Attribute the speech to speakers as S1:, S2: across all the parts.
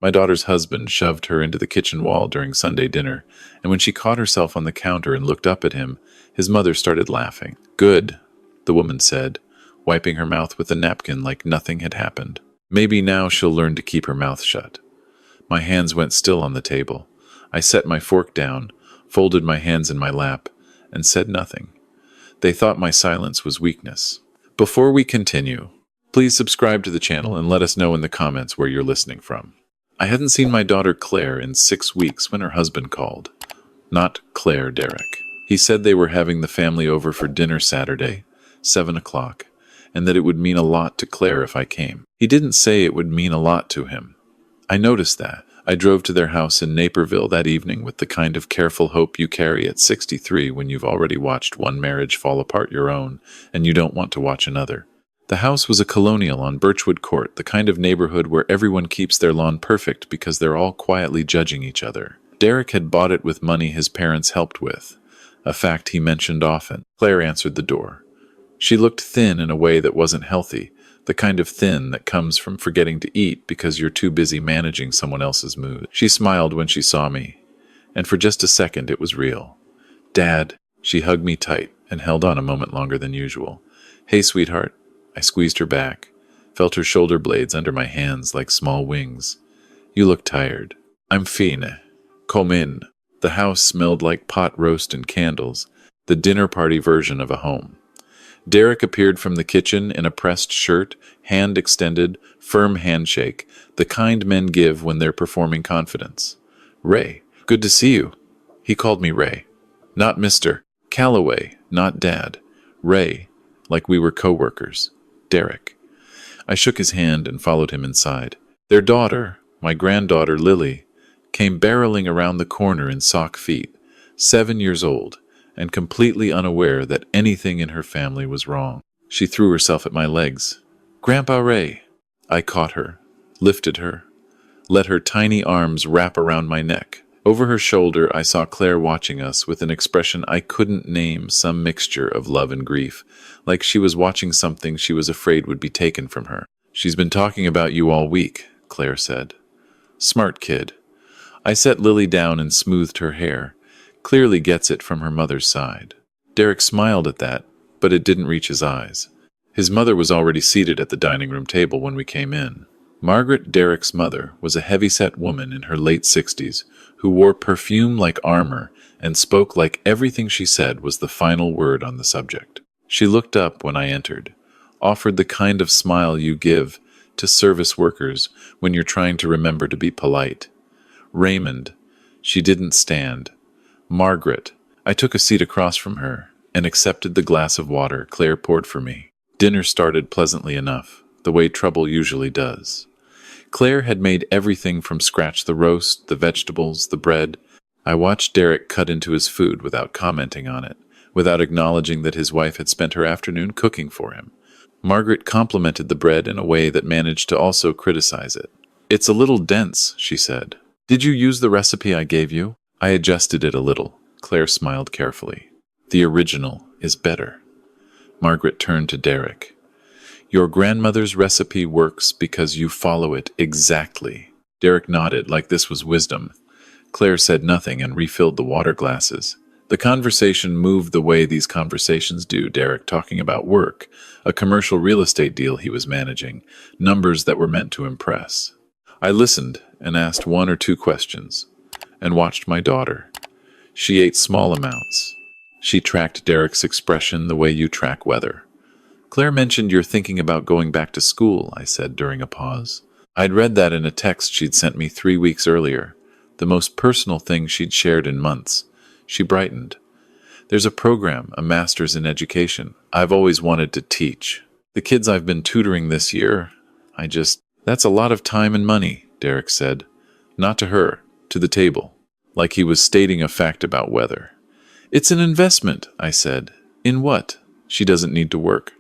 S1: My daughter's husband shoved her into the kitchen wall during Sunday dinner, and when she caught herself on the counter and looked up at him, his mother started laughing. Good, the woman said, wiping her mouth with a napkin like nothing had happened. Maybe now she'll learn to keep her mouth shut. My hands went still on the table. I set my fork down, folded my hands in my lap, and said nothing. They thought my silence was weakness. Before we continue, please subscribe to the channel and let us know in the comments where you're listening from. I hadn't seen my daughter Claire in 6 weeks when her husband called. Not Claire, Derek. He said they were having the family over for dinner Saturday, 7 o'clock, and that it would mean a lot to Claire if I came. He didn't say it would mean a lot to him. I noticed that. I drove to their house in Naperville that evening with the kind of careful hope you carry at 63 when you've already watched one marriage fall apart your own, and you don't want to watch another. The house was a colonial on Birchwood Court, the kind of neighborhood where everyone keeps their lawn perfect because they're all quietly judging each other. Derek had bought it with money his parents helped with, a fact he mentioned often. Claire answered the door. She looked thin in a way that wasn't healthy, the kind of thin that comes from forgetting to eat because you're too busy managing someone else's mood. She smiled when she saw me, and for just a second it was real. Dad, she hugged me tight and held on a moment longer than usual. Hey, sweetheart. I squeezed her back, felt her shoulder blades under my hands like small wings. You look tired. I'm fine. Come in. The house smelled like pot roast and candles, the dinner party version of a home. Derek appeared from the kitchen in a pressed shirt, hand extended, firm handshake, the kind men give when they're performing confidence. Ray, good to see you. He called me Ray. Not Mr. Calloway, not Dad. Ray, like we were co-workers. Derek. I shook his hand and followed him inside. Their daughter, my granddaughter Lily, came barreling around the corner in sock feet, 7 years old, and completely unaware that anything in her family was wrong. She threw herself at my legs. Grandpa Ray! I caught her, lifted her, let her tiny arms wrap around my neck. Over her shoulder, I saw Claire watching us with an expression I couldn't name, some mixture of love and grief, like she was watching something she was afraid would be taken from her. She's been talking about you all week, Claire said. Smart kid. I set Lily down and smoothed her hair. Clearly gets it from her mother's side. Derek smiled at that, but it didn't reach his eyes. His mother was already seated at the dining room table when we came in. Margaret, Derek's mother, was a heavy-set woman in her late 60s who wore perfume like armor and spoke like everything she said was the final word on the subject. She looked up when I entered, offered the kind of smile you give to service workers when you're trying to remember to be polite. Raymond. She didn't stand. Margaret. I took a seat across from her and accepted the glass of water Claire poured for me. Dinner started pleasantly enough, the way trouble usually does. Claire had made everything from scratch, the roast, the vegetables, the bread. I watched Derek cut into his food without commenting on it, without acknowledging that his wife had spent her afternoon cooking for him. Margaret complimented the bread in a way that managed to also criticize it. It's a little dense, she said. Did you use the recipe I gave you? I adjusted it a little. Claire smiled carefully. The original is better. Margaret turned to Derek. Your grandmother's recipe works because you follow it exactly. Derek nodded like this was wisdom. Claire said nothing and refilled the water glasses. The conversation moved the way these conversations do, Derek talking about work, a commercial real estate deal he was managing, numbers that were meant to impress. I listened and asked 1 or 2 questions, and watched my daughter. She ate small amounts. She tracked Derek's expression the way you track weather. Claire mentioned you're thinking about going back to school, I said during a pause. I'd read that in a text she'd sent me 3 weeks earlier, the most personal thing she'd shared in months. She brightened. There's a program, a master's in education. I've always wanted to teach. The kids I've been tutoring this year, that's a lot of time and money, Derek said. Not to her, to the table, like he was stating a fact about weather. It's an investment, I said. In what? She doesn't need to work.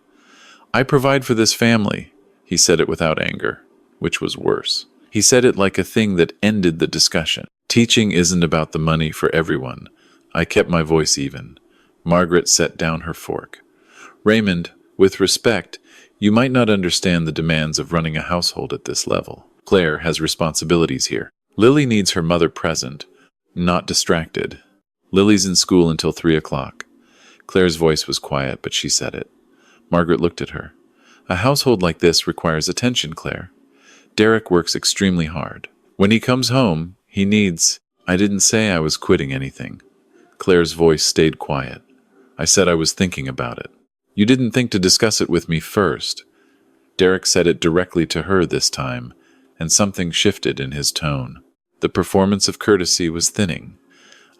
S1: I provide for this family. He said it without anger, which was worse. He said it like a thing that ended the discussion. Teaching isn't about the money for everyone. I kept my voice even. Margaret set down her fork. Raymond, with respect, you might not understand the demands of running a household at this level. Claire has responsibilities here. Lily needs her mother present, not distracted. Lily's in school until 3 o'clock. Claire's voice was quiet, but she said it. Margaret looked at her. A household like this requires attention, Claire. Derek works extremely hard. When he comes home, he needs... I didn't say I was quitting anything. Claire's voice stayed quiet. I said I was thinking about it. You didn't think to discuss it with me first. Derek said it directly to her this time, and something shifted in his tone. The performance of courtesy was thinning.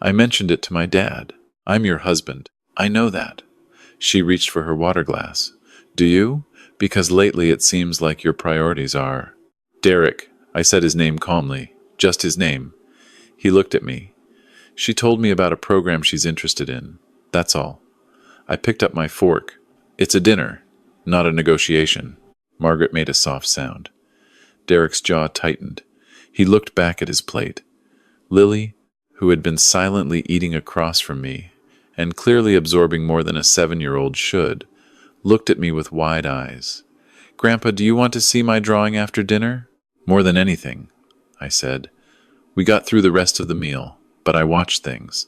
S1: I mentioned it to my dad. I'm your husband. I know that. She reached for her water glass. Do you? Because lately it seems like your priorities are... Derek, I said his name calmly. Just his name. He looked at me. She told me about a program she's interested in. That's all. I picked up my fork. It's a dinner, not a negotiation. Margaret made a soft sound. Derek's jaw tightened. He looked back at his plate. Lily, who had been silently eating across from me, and clearly absorbing more than a 7-year-old should, looked at me with wide eyes. Grandpa, do you want to see my drawing after dinner? More than anything, I said. We got through the rest of the meal, but I watched things.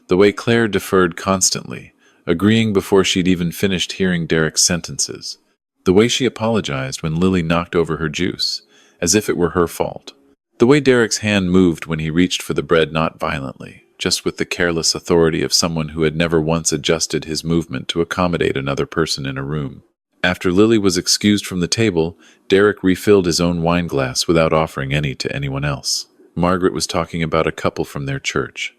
S1: The way Claire deferred constantly, agreeing before she'd even finished hearing Derek's sentences. The way she apologized when Lily knocked over her juice, as if it were her fault. The way Derek's hand moved when he reached for the bread, not violently, just with the careless authority of someone who had never once adjusted his movement to accommodate another person in a room. After Lily was excused from the table, Derek refilled his own wine glass without offering any to anyone else. Margaret was talking about a couple from their church.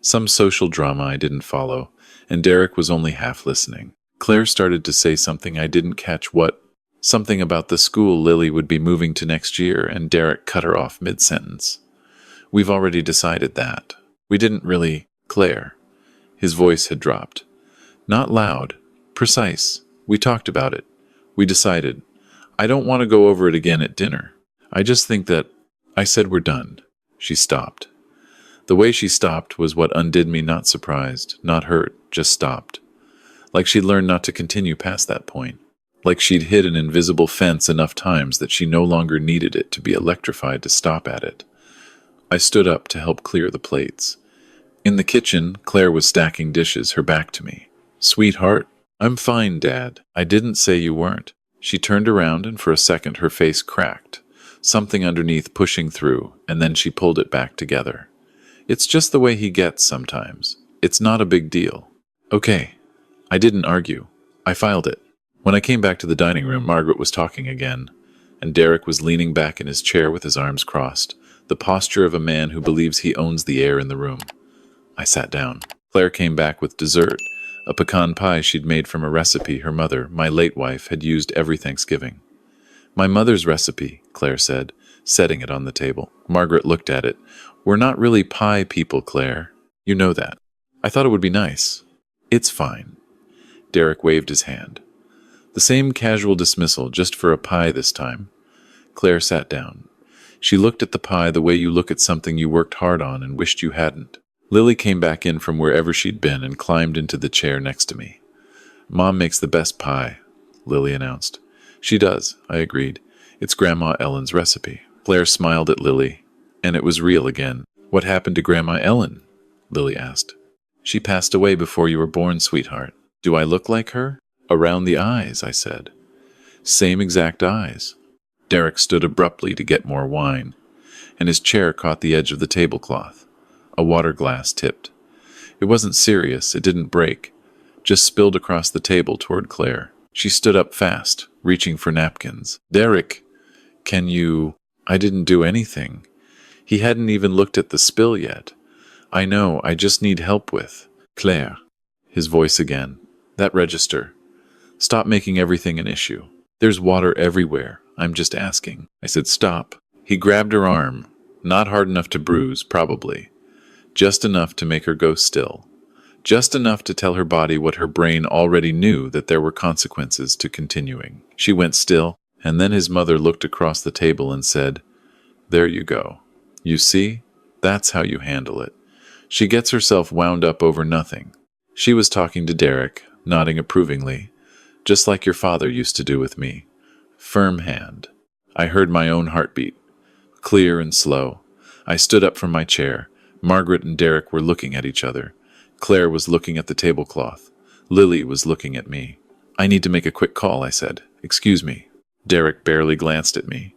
S1: Some social drama I didn't follow, and Derek was only half listening. Claire started to say something I didn't catch what. Something about the school Lily would be moving to next year, and Derek cut her off mid-sentence. We've already decided that. We didn't really... Claire. His voice had dropped. Not loud. Precise. We talked about it. We decided. I don't want to go over it again at dinner. I just think that... I said we're done. She stopped. The way she stopped was what undid me, not surprised, not hurt, just stopped. Like she'd learned not to continue past that point. Like she'd hit an invisible fence enough times that she no longer needed it to be electrified to stop at it. I stood up to help clear the plates. In the kitchen, Claire was stacking dishes, her back to me. Sweetheart, I'm fine, Dad. I didn't say you weren't. She turned around and for a second her face cracked, something underneath pushing through, and then she pulled it back together. It's just the way he gets sometimes. It's not a big deal. Okay. I didn't argue. I filed it. When I came back to the dining room, Margaret was talking again, and Derek was leaning back in his chair with his arms crossed, the posture of a man who believes he owns the air in the room. I sat down. Claire came back with dessert, a pecan pie she'd made from a recipe her mother, my late wife, had used every Thanksgiving. My mother's recipe, Claire said, setting it on the table. Margaret looked at it. We're not really pie people, Claire. You know that. I thought it would be nice. It's fine. Derek waved his hand. The same casual dismissal, just for a pie this time. Claire sat down. She looked at the pie the way you look at something you worked hard on and wished you hadn't. Lily came back in from wherever she'd been and climbed into the chair next to me. Mom makes the best pie, Lily announced. She does, I agreed. It's Grandma Ellen's recipe. Claire smiled at Lily, and it was real again. What happened to Grandma Ellen? Lily asked. She passed away before you were born, sweetheart. Do I look like her? Around the eyes, I said. Same exact eyes. Derek stood abruptly to get more wine, and his chair caught the edge of the tablecloth. A water glass tipped. It wasn't serious, it didn't break, just spilled across the table toward Claire. She stood up fast, reaching for napkins. Derek, can you... I didn't do anything. He hadn't even looked at the spill yet. I know, I just need help with... Claire. His voice again. That register. Stop making everything an issue. There's water everywhere. I'm just asking. I said stop. He grabbed her arm. Not hard enough to bruise, probably. Just enough to make her go still. Just enough to tell her body what her brain already knew, that there were consequences to continuing. She went still, and then his mother looked across the table and said, There you go. You see? That's how you handle it. She gets herself wound up over nothing. She was talking to Derek, nodding approvingly, just like your father used to do with me. Firm hand. I heard my own heartbeat. clear and slow. I stood up from my chair. Margaret and Derek were looking at each other. Claire was looking at the tablecloth. Lily was looking at me. "I need to make a quick call," I said. "Excuse me." Derek barely glanced at me.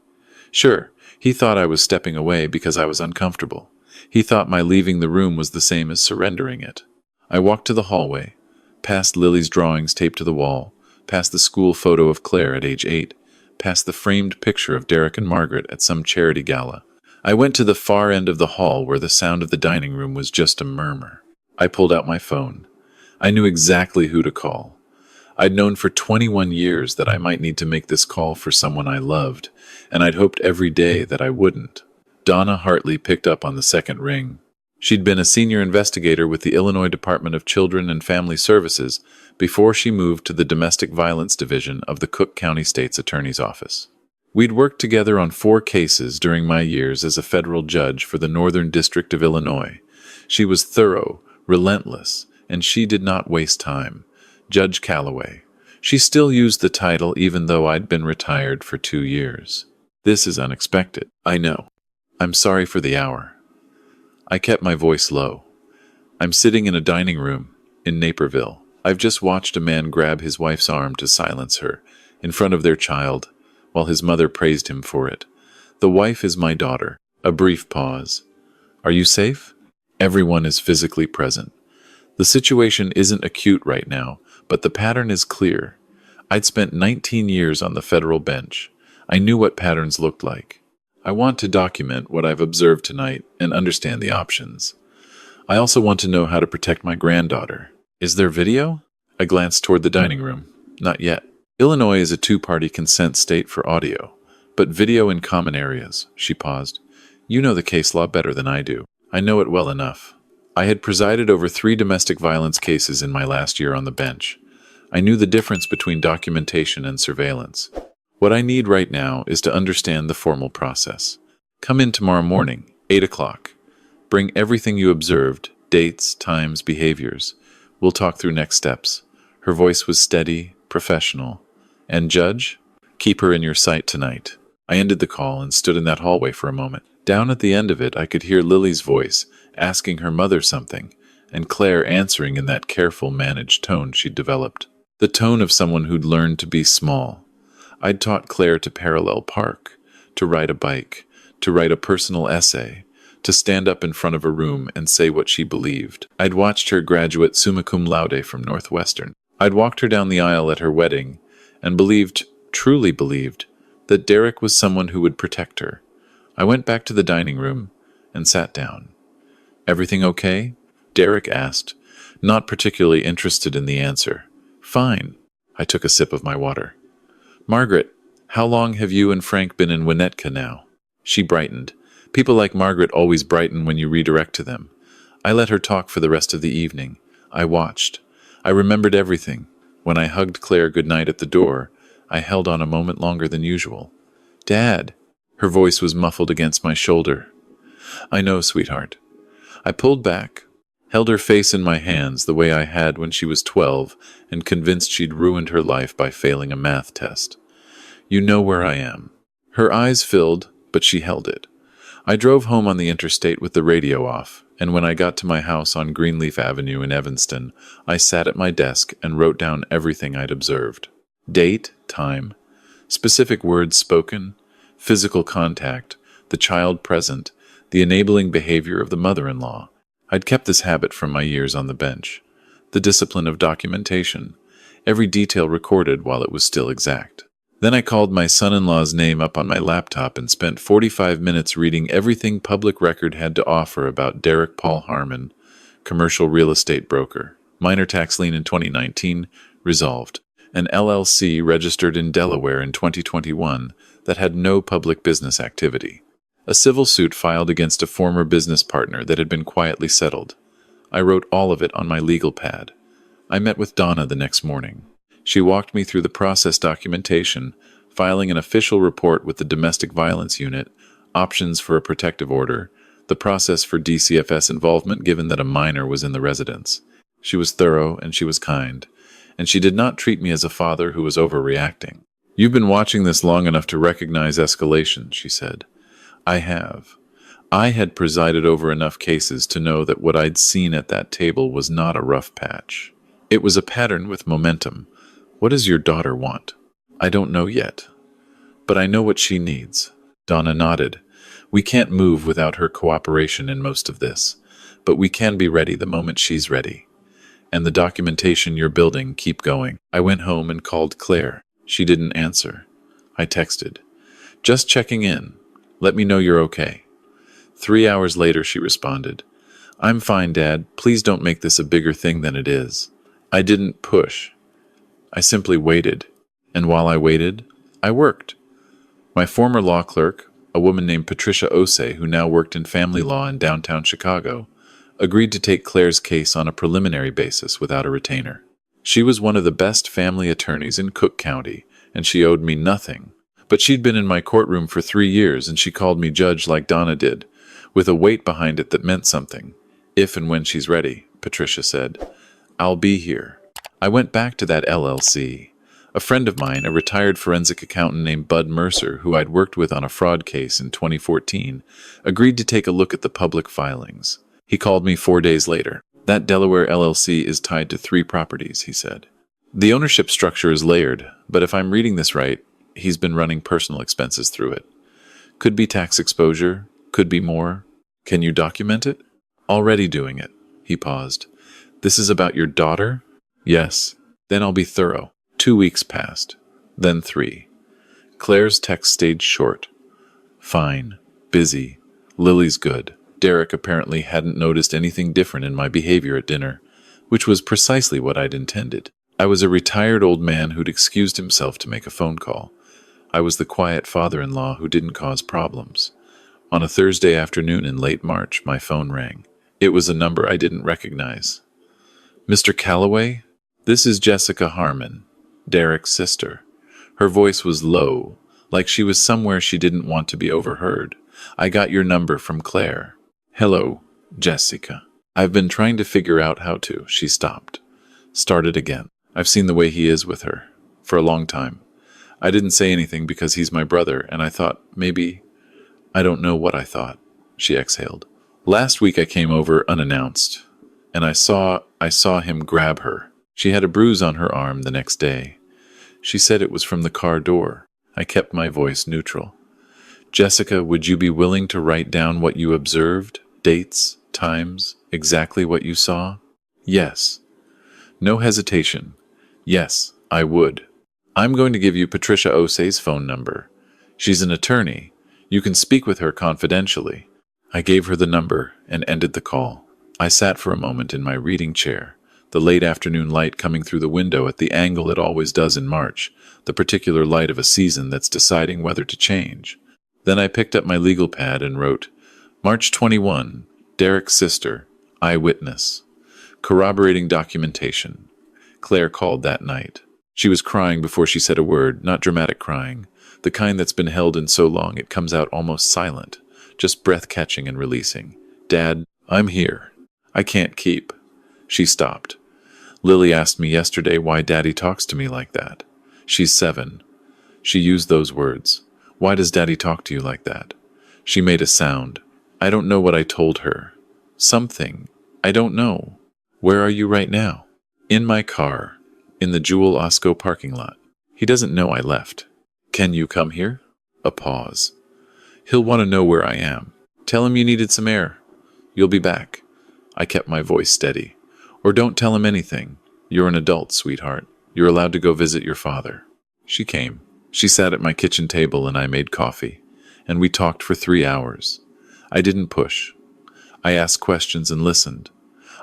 S1: Sure, he thought I was stepping away because I was uncomfortable. He thought my leaving the room was the same as surrendering it. I walked to the hallway, past Lily's drawings taped to the wall, past the school photo of Claire at age 8, past the framed picture of Derek and Margaret at some charity gala. I went to the far end of the hall where the sound of the dining room was just a murmur. I pulled out my phone. I knew exactly who to call. I'd known for 21 years that I might need to make this call for someone I loved, and I'd hoped every day that I wouldn't. Donna Hartley picked up on the second ring. She'd been a senior investigator with the Illinois Department of Children and Family Services before she moved to the Domestic Violence Division of the Cook County State's Attorney's Office. We'd worked together on 4 cases during my years as a federal judge for the Northern District of Illinois. She was thorough, relentless, and she did not waste time. Judge Calloway. She still used the title even though I'd been retired for 2 years. "This is unexpected, I know. I'm sorry for the hour." I kept my voice low. "I'm sitting in a dining room in Naperville. I've just watched a man grab his wife's arm to silence her in front of their child while his mother praised him for it. The wife is my daughter." A brief pause. "Are you safe?" Everyone is physically present. The situation isn't acute right now, but the pattern is clear. I'd spent 19 years on the federal bench. I knew what patterns looked like. I want to document what I've observed tonight and understand the options. I also want to know how to protect my granddaughter. Is there video? I glanced toward the dining room. Not yet. Illinois is a 2-party consent state for audio, but video in common areas. She paused. You know the case law better than I do. I know it well enough. I had presided over 3 domestic violence cases in my last year on the bench. I knew the difference between documentation and surveillance. What I need right now is to understand the formal process. Come in tomorrow morning, 8 o'clock. Bring everything you observed, dates, times, behaviors. We'll talk through next steps. Her voice was steady, professional. And Judge, keep her in your sight tonight. I ended the call and stood in that hallway for a moment. Down at the end of it, I could hear Lily's voice, asking her mother something, and Claire answering in that careful, managed tone she'd developed. The tone of someone who'd learned to be small. I'd taught Claire to parallel park, to ride a bike, to write a personal essay, to stand up in front of a room and say what she believed. I'd watched her graduate summa cum laude from Northwestern. I'd walked her down the aisle at her wedding and believed, truly believed, that Derek was someone who would protect her. I went back to the dining room and sat down. "Everything okay?" Derek asked, not particularly interested in the answer. "Fine." I took a sip of my water. "Margaret, how long have you and Frank been in Winnetka now?" She brightened. People like Margaret always brighten when you redirect to them. I let her talk for the rest of the evening. I watched. I remembered everything. When I hugged Claire goodnight at the door, I held on a moment longer than usual. "Dad." Her voice was muffled against my shoulder. "I know, sweetheart." I pulled back, held her face in my hands the way I had when she was 12 and convinced she'd ruined her life by failing a math test. "You know where I am." Her eyes filled, but she held it. I drove home on the interstate with the radio off, and when I got to my house on Greenleaf Avenue in Evanston, I sat at my desk and wrote down everything I'd observed. Date, time, specific words spoken, physical contact, the child present, the enabling behavior of the mother-in-law. I'd kept this habit from my years on the bench. The discipline of documentation, every detail recorded while it was still exact. Then I called my son-in-law's name up on my laptop and spent 45 minutes reading everything public record had to offer about Derek Paul Harmon, commercial real estate broker, minor tax lien in 2019, resolved, an LLC registered in Delaware in 2021 that had no public business activity, a civil suit filed against a former business partner that had been quietly settled. I wrote all of it on my legal pad. I met with Donna the next morning. She walked me through the process documentation, filing an official report with the Domestic Violence Unit, options for a protective order, the process for DCFS involvement given that a minor was in the residence. She was thorough and she was kind, and she did not treat me as a father who was overreacting. "You've been watching this long enough to recognize escalation," she said. I have. I had presided over enough cases to know that what I'd seen at that table was not a rough patch. It was a pattern with momentum. What does your daughter want? I don't know yet, but I know what she needs. Donna nodded. We can't move without her cooperation in most of this, but we can be ready the moment she's ready. And the documentation you're building, keep going. I went home and called Claire. She didn't answer. I texted. Just checking in. Let me know you're okay. 3 hours later, she responded. I'm fine, Dad. Please don't make this a bigger thing than it is. I didn't push. I simply waited. And while I waited, I worked. My former law clerk, a woman named Patricia Osei, who now worked in family law in downtown Chicago, agreed to take Claire's case on a preliminary basis without a retainer. She was one of the best family attorneys in Cook County, and she owed me nothing. But she'd been in my courtroom for 3 years, and she called me judge like Donna did, with a weight behind it that meant something. If and when she's ready, Patricia said. I'll be here. I went back to that LLC. A friend of mine, a retired forensic accountant named Bud Mercer, who I'd worked with on a fraud case in 2014, agreed to take a look at the public filings. He called me 4 days later. That Delaware LLC is tied to 3 properties, he said. The ownership structure is layered, but if I'm reading this right, he's been running personal expenses through it. Could be tax exposure, could be more. Can you document it? Already doing it. He paused. This is about your daughter? Yes. Then I'll be thorough. 2 weeks passed. Then 3. Claire's text stayed short. Fine. Busy. Lily's good. Derek apparently hadn't noticed anything different in my behavior at dinner, which was precisely what I'd intended. I was a retired old man who'd excused himself to make a phone call. I was the quiet father-in-law who didn't cause problems. On a Thursday afternoon in late March, my phone rang. It was a number I didn't recognize. Mr. Calloway? This is Jessica Harmon, Derek's sister. Her voice was low, like she was somewhere she didn't want to be overheard. I got your number from Claire. Hello, Jessica. I've been trying to figure out how to. She stopped. Started again. I've seen the way he is with her. For a long time. I didn't say anything because he's my brother, and I thought, maybe... I don't know what I thought. She exhaled. Last week I came over unannounced, and I saw him grab her. She had a bruise on her arm the next day. She said it was from the car door. I kept my voice neutral. Jessica, would you be willing to write down what you observed? Dates, times, exactly what you saw? Yes. No hesitation. Yes, I would. I'm going to give you Patricia Osei's phone number. She's an attorney. You can speak with her confidentially. I gave her the number and ended the call. I sat for a moment in my reading chair, the late afternoon light coming through the window at the angle it always does in March, the particular light of a season that's deciding whether to change. Then I picked up my legal pad and wrote, March 21, Derek's sister, eyewitness. Corroborating documentation. Claire called that night. She was crying before she said a word, not dramatic crying, the kind that's been held in so long it comes out almost silent, just breath-catching and releasing. Dad, I'm here. I can't keep. She stopped. Lily asked me yesterday why Daddy talks to me like that. She's 7. She used those words. Why does Daddy talk to you like that? She made a sound. I don't know what I told her. Something. I don't know. Where are you right now? In my car. In the Jewel Osco parking lot. He doesn't know I left. Can you come here? A pause. He'll want to know where I am. Tell him you needed some air. You'll be back. I kept my voice steady. Or don't tell him anything. You're an adult, sweetheart. You're allowed to go visit your father. She came. She sat at my kitchen table and I made coffee. And we talked for 3 hours. I didn't push. I asked questions and listened.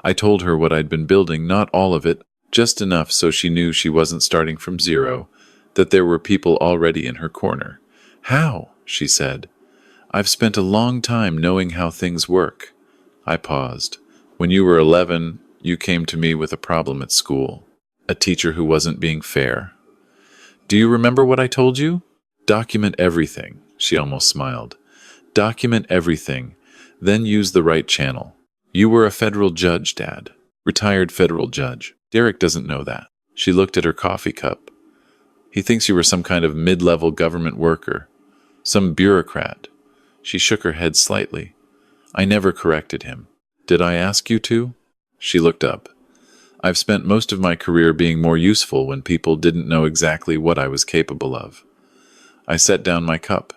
S1: I told her what I'd been building, not all of it, just enough so she knew she wasn't starting from zero, that there were people already in her corner. How? She said. I've spent a long time knowing how things work. I paused. When you were 11, you came to me with a problem at school. A teacher who wasn't being fair. Do you remember what I told you? Document everything. She almost smiled. Document everything, then use the right channel. You were a federal judge, Dad. Retired federal judge. Derek doesn't know that. She looked at her coffee cup. He thinks you were some kind of mid-level government worker. Some bureaucrat. She shook her head slightly. I never corrected him. Did I ask you to? She looked up. I've spent most of my career being more useful when people didn't know exactly what I was capable of. I set down my cup.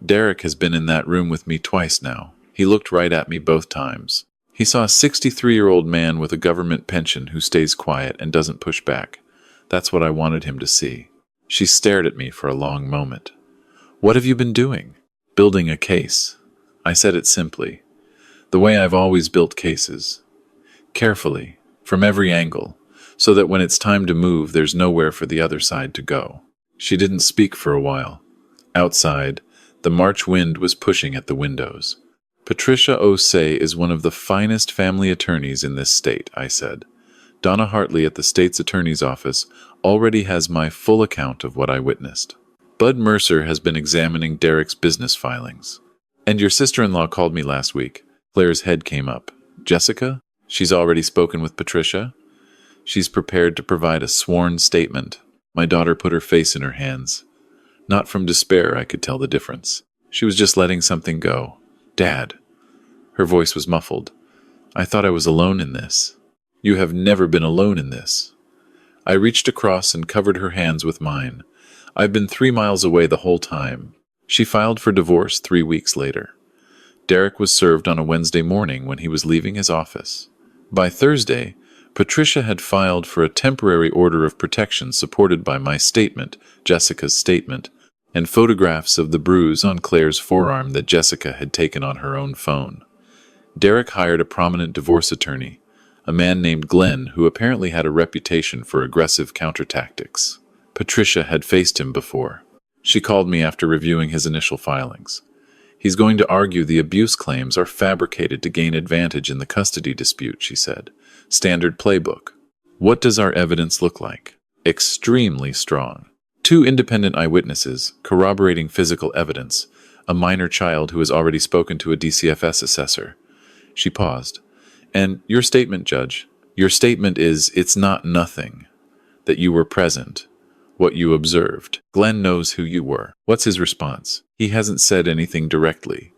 S1: Derek has been in that room with me twice now. He looked right at me both times. He saw a 63-year-old man with a government pension who stays quiet and doesn't push back. That's what I wanted him to see. She stared at me for a long moment. What have you been doing? Building a case. I said it simply. The way I've always built cases. Carefully, from every angle, so that when it's time to move, there's nowhere for the other side to go. She didn't speak for a while. Outside, the March wind was pushing at the windows. Patricia O'Say is one of the finest family attorneys in this state, I said. Donna Hartley at the state's attorney's office already has my full account of what I witnessed. Bud Mercer has been examining Derek's business filings. And your sister-in-law called me last week. Claire's head came up. Jessica? She's already spoken with Patricia? She's prepared to provide a sworn statement. My daughter put her face in her hands. Not from despair, I could tell the difference. She was just letting something go. Dad. Her voice was muffled. I thought I was alone in this. You have never been alone in this. I reached across and covered her hands with mine. I've been 3 miles away the whole time. She filed for divorce 3 weeks later. Derek was served on a Wednesday morning when he was leaving his office. By Thursday, Patricia had filed for a temporary order of protection supported by my statement, Jessica's statement, and photographs of the bruise on Claire's forearm that Jessica had taken on her own phone. Derek hired a prominent divorce attorney, a man named Glenn who apparently had a reputation for aggressive countertactics. Patricia had faced him before. She called me after reviewing his initial filings. He's going to argue the abuse claims are fabricated to gain advantage in the custody dispute, she said. Standard playbook. What does our evidence look like? Extremely strong. 2 independent eyewitnesses, corroborating physical evidence, a minor child who has already spoken to a DCFS assessor. She paused. And your statement, Judge, your statement is, it's not nothing, that you were present, what you observed. Glenn knows who you were. What's his response? He hasn't said anything directly,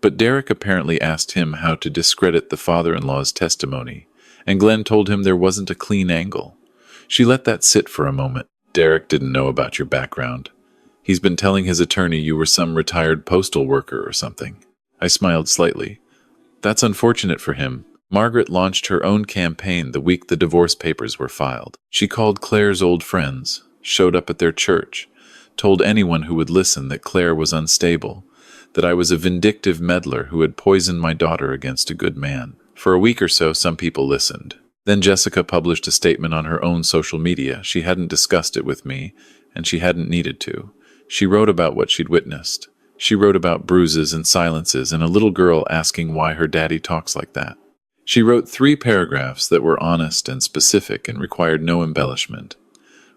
S1: but Derek apparently asked him how to discredit the father-in-law's testimony, and Glenn told him there wasn't a clean angle. She let that sit for a moment. Derek didn't know about your background. He's been telling his attorney you were some retired postal worker or something. I smiled slightly. That's unfortunate for him. Margaret launched her own campaign the week the divorce papers were filed. She called Claire's old friends, showed up at their church, told anyone who would listen that Claire was unstable, that I was a vindictive meddler who had poisoned my daughter against a good man. For a week or so, some people listened. Then Jessica published a statement on her own social media. She hadn't discussed it with me, and she hadn't needed to. She wrote about what she'd witnessed. She wrote about bruises and silences and a little girl asking why her daddy talks like that. She wrote 3 paragraphs that were honest and specific and required no embellishment.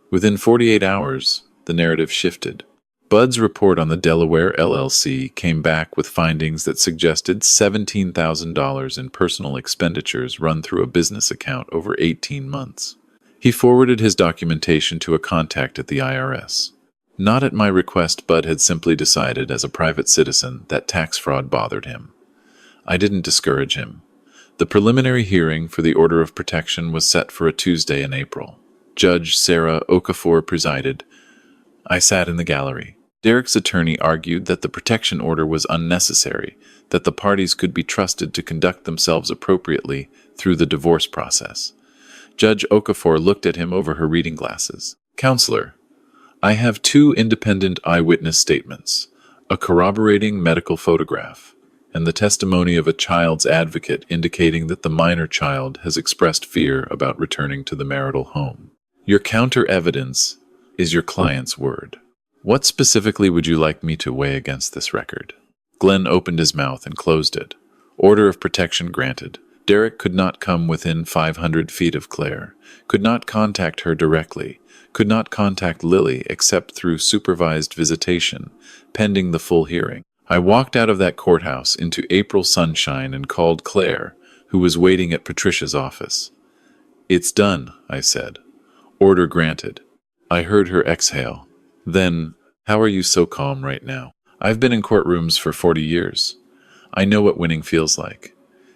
S1: Within 48 hours, the narrative shifted. Bud's report on the Delaware LLC came back with findings that suggested $17,000 in personal expenditures run through a business account over 18 months. He forwarded his documentation to a contact at the IRS. Not at my request, Bud had simply decided as a private citizen that tax fraud bothered him. I didn't discourage him. The preliminary hearing for the order of protection was set for a Tuesday in April. Judge Sarah Okafor presided. I sat in the gallery. Derek's attorney argued that the protection order was unnecessary, that the parties could be trusted to conduct themselves appropriately through the divorce process. Judge Okafor looked at him over her reading glasses. Counselor, I have 2 independent eyewitness statements, a corroborating medical photograph, and the testimony of a child's advocate indicating that the minor child has expressed fear about returning to the marital home. Your counter-evidence is your client's word. What specifically would you like me to weigh against this record? Glenn opened his mouth and closed it. Order of protection granted. Derek could not come within 500 feet of Claire, could not contact her directly, could not contact Lily except through supervised visitation, pending the full hearing. I walked out of that courthouse into April sunshine and called Claire, who was waiting at Patricia's office. It's done, I said. Order granted. I heard her exhale. Then, how are you so calm right now? I've been in courtrooms for 40 years. I know what winning feels like.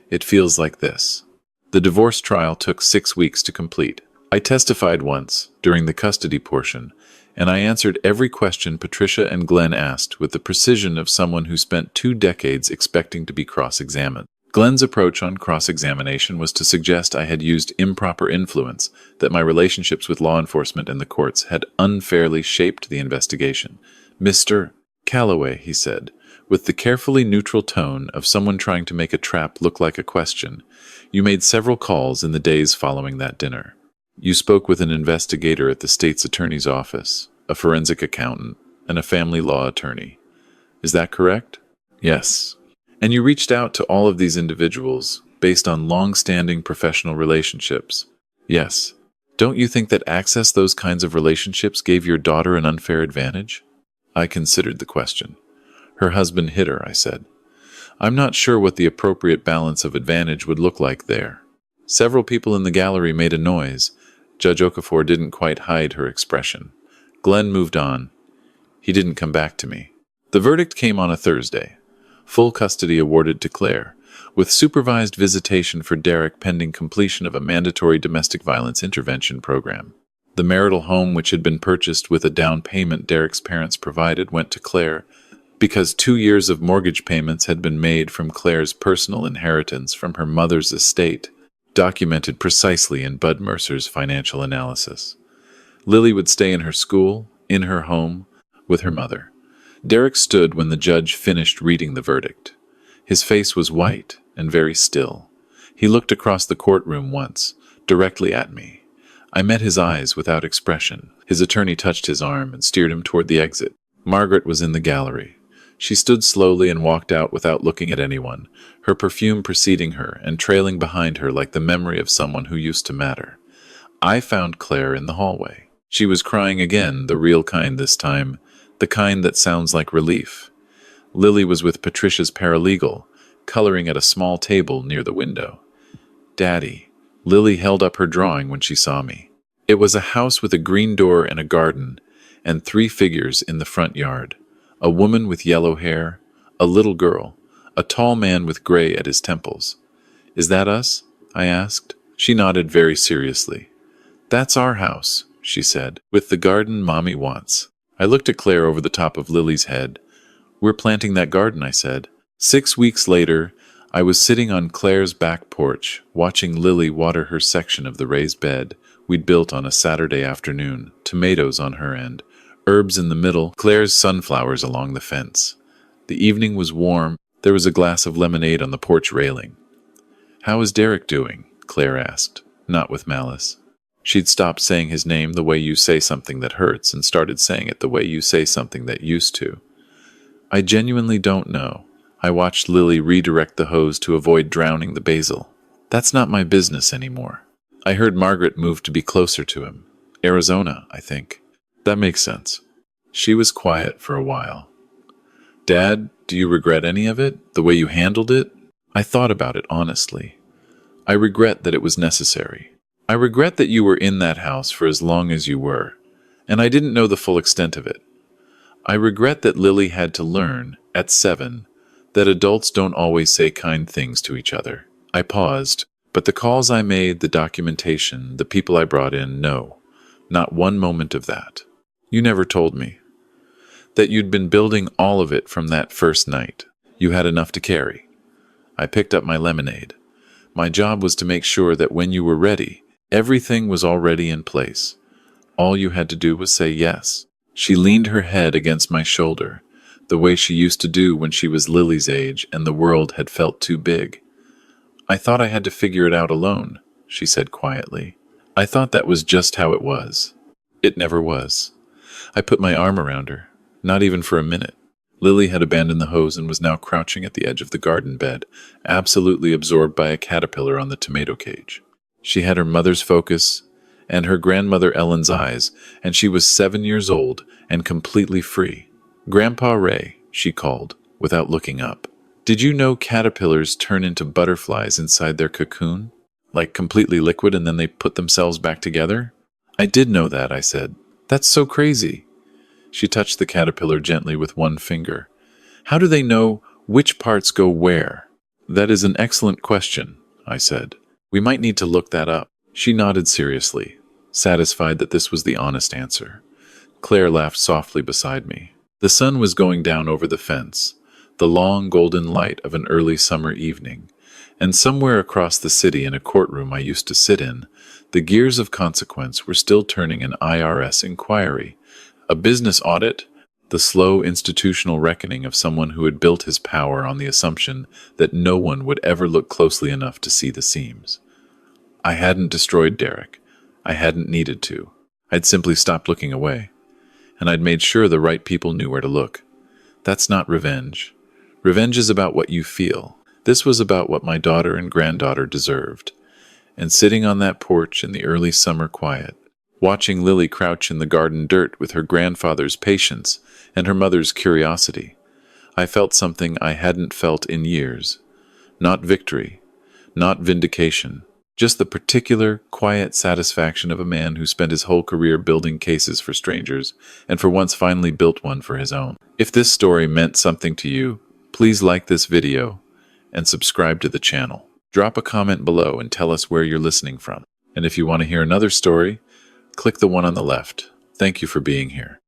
S1: It feels like this. The divorce trial took 6 weeks to complete. I testified once, during the custody portion, and I answered every question Patricia and Glenn asked with the precision of someone who spent 2 decades expecting to be cross-examined. Glenn's approach on cross-examination was to suggest I had used improper influence, that my relationships with law enforcement and the courts had unfairly shaped the investigation. "Mr. Calloway," he said, with the carefully neutral tone of someone trying to make a trap look like a question, "you made several calls in the days following that dinner. You spoke with an investigator at the state's attorney's office, a forensic accountant, and a family law attorney. Is that correct?" "Yes." "And you reached out to all of these individuals based on long-standing professional relationships?" "Yes." "Don't you think that access those kinds of relationships gave your daughter an unfair advantage?" I considered the question. "Her husband hit her," I said. "I'm not sure what the appropriate balance of advantage would look like there." Several people in the gallery made a noise. Judge Okafor didn't quite hide her expression. Glenn moved on. He didn't come back to me. The verdict came on a Thursday. Full custody awarded to Claire, with supervised visitation for Derek pending completion of a mandatory domestic violence intervention program. The marital home, which had been purchased with a down payment Derek's parents provided, went to Claire because 2 years of mortgage payments had been made from Claire's personal inheritance from her mother's estate, documented precisely in Bud Mercer's financial analysis. Lily would stay in her school, in her home, with her mother. Derek stood when the judge finished reading the verdict. His face was white and very still. He looked across the courtroom once, directly at me. I met his eyes without expression. His attorney touched his arm and steered him toward the exit. Margaret was in the gallery. She stood slowly and walked out without looking at anyone, her perfume preceding her and trailing behind her like the memory of someone who used to matter. I found Claire in the hallway. She was crying again, the real kind this time, the kind that sounds like relief. Lily was with Patricia's paralegal, coloring at a small table near the window. "Daddy." Lily held up her drawing when she saw me. It was a house with a green door and a garden, and 3 figures in the front yard. A woman with yellow hair, a little girl, a tall man with gray at his temples. "Is that us?" I asked. She nodded very seriously. "That's our house," she said, "with the garden Mommy wants." I looked at Claire over the top of Lily's head. "We're planting that garden," I said. 6 weeks later, I was sitting on Claire's back porch, watching Lily water her section of the raised bed we'd built on a Saturday afternoon, tomatoes on her end, herbs in the middle, Claire's sunflowers along the fence. The evening was warm. There was a glass of lemonade on the porch railing. "How is Derek doing?" Claire asked, not with malice. She'd stopped saying his name the way you say something that hurts and started saying it the way you say something that used to. "I genuinely don't know." I watched Lily redirect the hose to avoid drowning the basil. "That's not my business anymore." I heard Margaret move to be closer to him. "Arizona, I think." "That makes sense." She was quiet for a while. "Dad, do you regret any of it? The way you handled it?" I thought about it honestly. I regret that it was necessary. I regret that you were in that house for as long as you were, and I didn't know the full extent of it. I regret that Lily had to learn, at 7, that adults don't always say kind things to each other. I paused, but the calls I made, the documentation, the people I brought in, no, not one moment of that. You never told me. That you'd been building all of it from that first night. You had enough to carry. I picked up my lemonade. My job was to make sure that when you were ready, everything was already in place. All you had to do was say yes. She leaned her head against my shoulder, the way she used to do when she was Lily's age and the world had felt too big. "I thought I had to figure it out alone," she said quietly. "I thought that was just how it was." It never was. I put my arm around her, not even for a minute. Lily had abandoned the hose and was now crouching at the edge of the garden bed, absolutely absorbed by a caterpillar on the tomato cage. She had her mother's focus and her grandmother Ellen's eyes, and she was 7 years old and completely free. "Grandpa Ray," she called, without looking up. "Did you know caterpillars turn into butterflies inside their cocoon? Like completely liquid and then they put themselves back together?" "I did know that," I said. "That's so crazy." She touched the caterpillar gently with one finger. How do they know which parts go where? That is an excellent question, I said. We might need to look that up. She nodded seriously, satisfied that this was the honest answer. Claire laughed softly beside me. The sun was going down over the fence, the long golden light of an early summer evening, and somewhere across the city in a courtroom I used to sit in, the gears of consequence were still turning an IRS inquiry, a business audit, the slow institutional reckoning of someone who had built his power on the assumption that no one would ever look closely enough to see the seams. I hadn't destroyed Derek. I hadn't needed to. I'd simply stopped looking away. And I'd made sure the right people knew where to look. That's not revenge. Revenge is about what you feel. This was about what my daughter and granddaughter deserved. And sitting on that porch in the early summer quiet, watching Lily crouch in the garden dirt with her grandfather's patience and her mother's curiosity, I felt something I hadn't felt in years. Not victory, not vindication, just the particular, quiet satisfaction of a man who spent his whole career building cases for strangers and for once finally built one for his own. If this story meant something to you, please like this video and subscribe to the channel. Drop a comment below and tell us where you're listening from. And if you want to hear another story, click the one on the left. Thank you for being here.